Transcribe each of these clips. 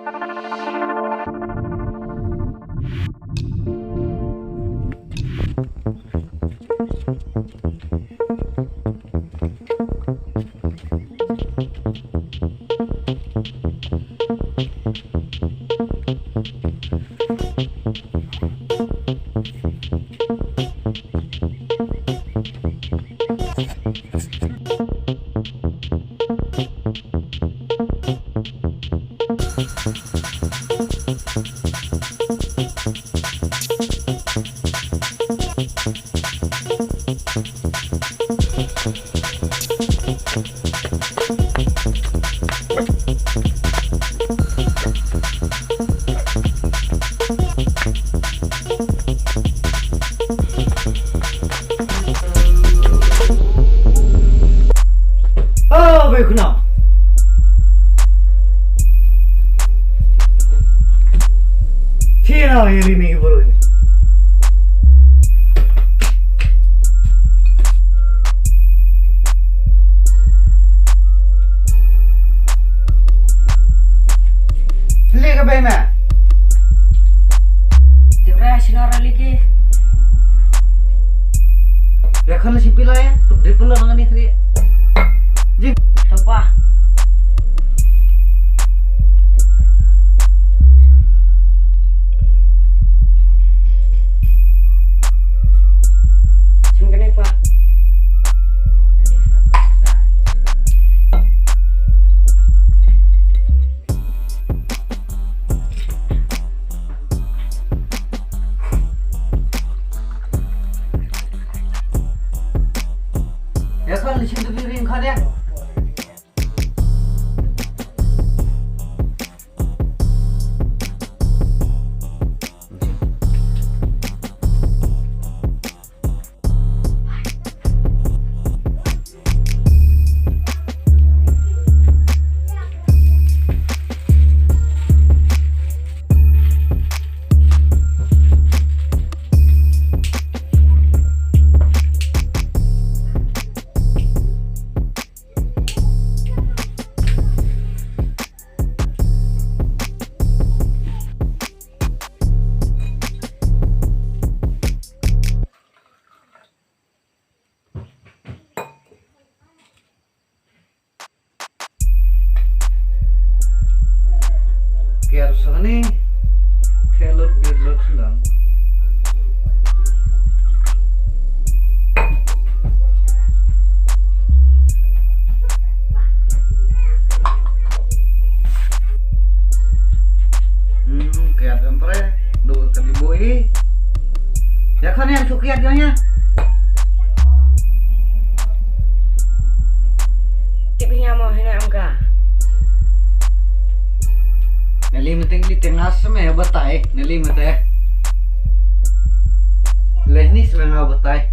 Oh, baik kenapa? Siapa yang ini baru ini? Lihat ke mana? Tiada sinar lagi. Ya kan si pila ya, tuh di pula dengan ini. Jik, Apa? Kenapa? ya kan di sini piring kan ya? Biar sini telur birlut sedang. Kiat empre, dua kali boi. Ya kan yang sukiat nya. Tipnya mau hina angka. Neli meting di tengah semai batai, neli mete. Lehni semai batai.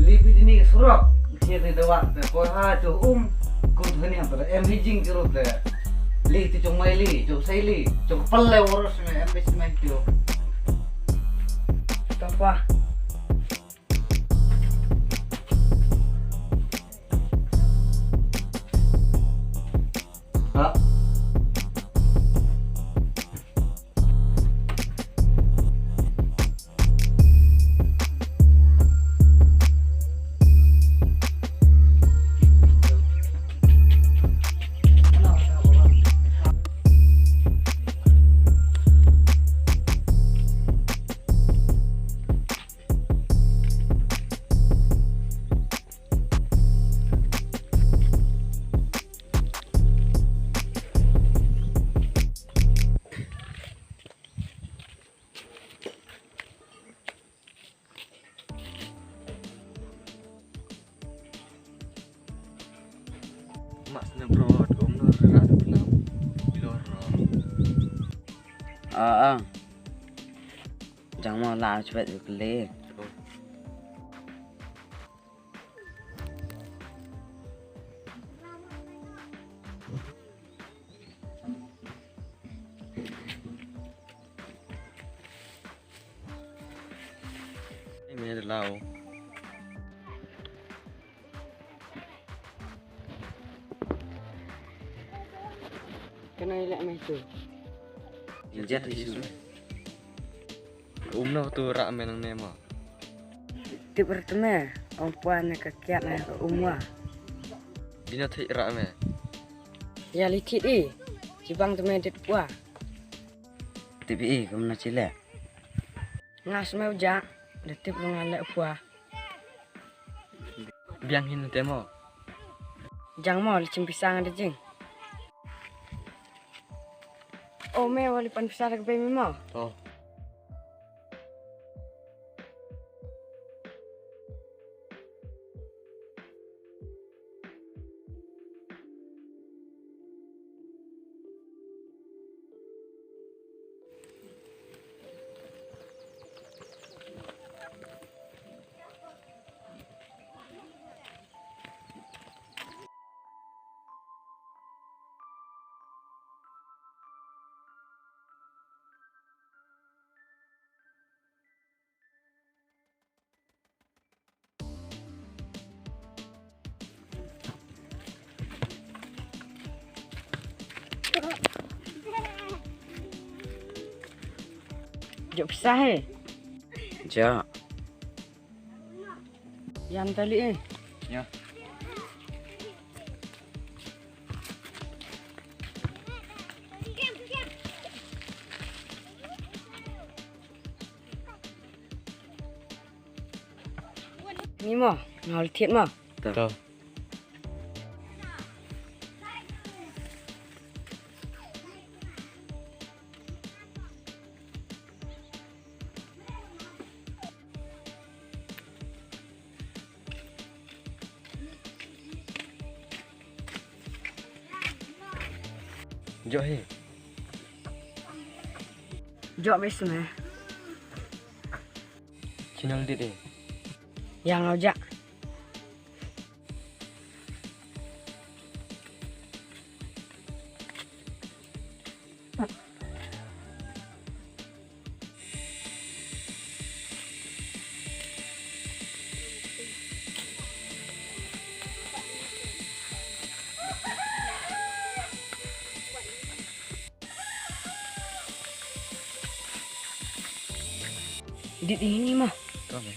Libi ini surak, siapa dewa, koha cuum, kau ni apa? Hijing cerut deh. Li tu cuma li, cuma saya li, cuma pelai urus semai, semai tu. Apa? Ha? Mak senebrot, gomnor ada penau di lorong. Jangan mau lah cepat beli. Mẹ được lao. Cái này lại mày chủ. Jet đi xuống. Nào tu rak menang nema. Ti pertama, ông puan nak kiat nak ke umwa. Bina thik rak me. Ya licit đi. Cibang tu main dit puah. TPE kamu nak cile. Ngas mau jak. Detip mengalek puah. Biang hin temo. Jang mau licin pisang ada jeng. Oh me wali pan pisang ke bayi mau. Oh. Jok pisah he. Ja. Yang tali eh. Ya. Ni mau, ngau thiệt mau. Tuh. Jok he. Jok besok eh. Chinal dit eh. Yang ngau jak. Dit ini mah. Tuh me.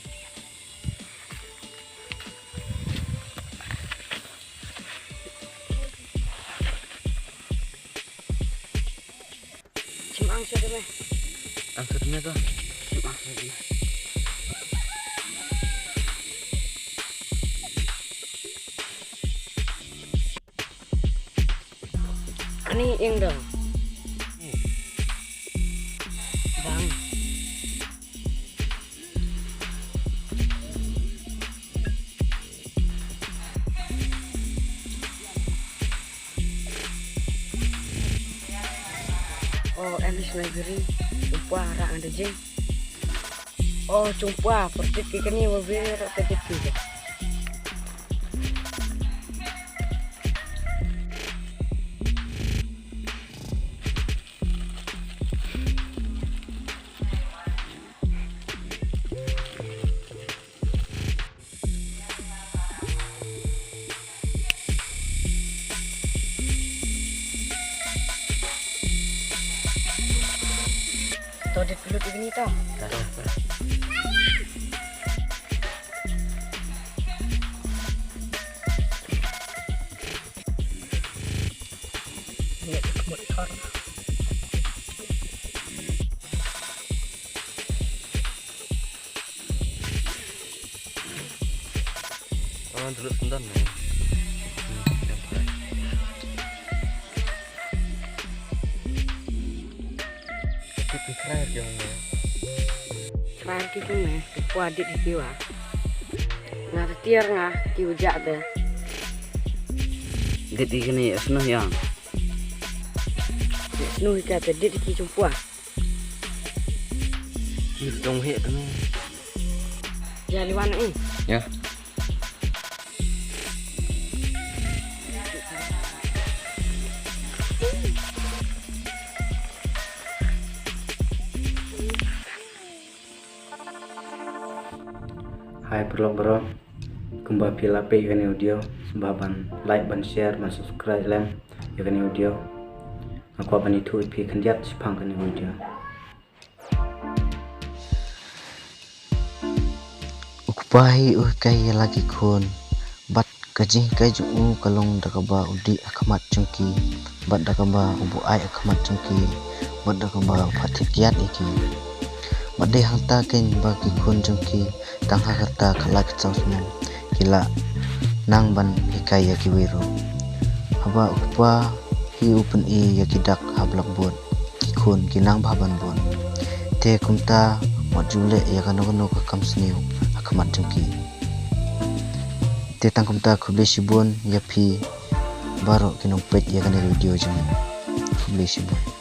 Cimang sudah meh. Ansurnya tuh. Cimang sudah meh. Ini yang dong. Bang. Oh, em đi xuống dưới Trung Hoa rạng được chứ? Oh, Trung Hoa, phải tiếp cái này vào về rồi tiếp cái. Tao dit pelut ini tau. Lihat motor. Oh, dulu sendan me. Terakhir yang me. Terakhir kita meh, kuadit di kiwa. Ngah tiar ngah kiwa jak tu. Dit ini senuh yang. Nuh kata dit di Trung Hoa. Ini dong he tu me. Jadi mana ni? Ya. Hai perlok bro, kumba pila pe ini audio, sembaban like ban share ban subscribe lem ini audio. Aku akan itu pi kendiat sipang ini audio. Ukpahi Hikai lagi Khun bat kajing kai ju kalong dakaba udi akamat chungki bat dakaba ubu ai akamat chungki bat dakaba phatit kiat iki bade hangta ken bagi Khun chungki tangha kata khalak chausmu kila nang ban Hikai yaki wiru haba ukpa hi upen I yaki dak hablak bot ki Khun kinang baban bon te kumta majule yakanono ka kamsniu akamat chungki te tangkum ta khubli sibun ya phi baro kinong pet ya kan video jeng khubli sibun